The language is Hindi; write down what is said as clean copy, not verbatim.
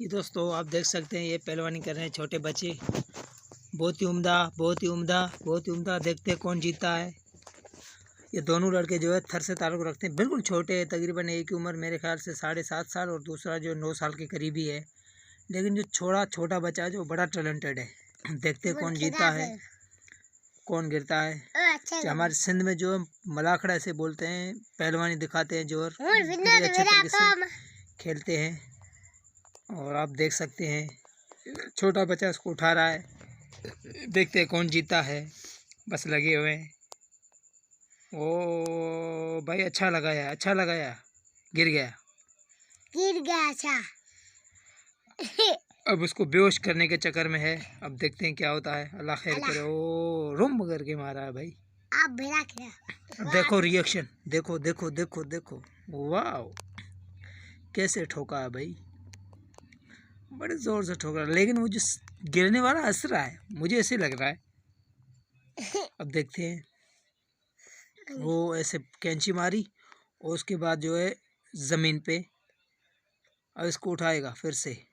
ये दोस्तों आप देख सकते हैं, ये पहलवानी कर रहे हैं छोटे बच्चे। बहुत ही उम्दा, बहुत ही उम्दा, बहुत ही उम्दा। देखते हैं कौन जीता है। ये दोनों लड़के जो है थर से ताल्लुक़ रखते हैं, बिल्कुल छोटे हैं, तकरीबन एक ही उम्र, मेरे ख्याल से 7.5 साल, और दूसरा जो 9 साल के करीबी है। लेकिन जो छोटा बच्चा है जो बड़ा टैलेंटेड है। देखते हैं कौन जीता है, कौन गिरता है। अच्छा, हमारे सिंध में जो मलाखड़ा ऐसे बोलते हैं, पहलवानी दिखाते हैं जो, अच्छे तरीके से खेलते हैं। और आप देख सकते हैं छोटा बच्चा उसको उठा रहा है। देखते हैं कौन जीता है, बस लगे हुए हैं। ओ भाई, अच्छा लगाया, अच्छा लगाया, गिर गया। अच्छा। अब उसको बेहोश करने के चक्कर में है। अब देखते हैं क्या होता है, अल्लाह खैर करे। ओ रुम करके मारा है भाई। आप देखो रिएक्शन, देखो देखो देखो देखो, वाह कैसे ठोका है भाई, बड़े जोर से ठोका। लेकिन वो जो गिरने वाला हंस रहा है, मुझे ऐसे लग रहा है। अब देखते हैं, वो ऐसे कैंची मारी और उसके बाद जो है ज़मीन पे, अब इसको उठाएगा फिर से।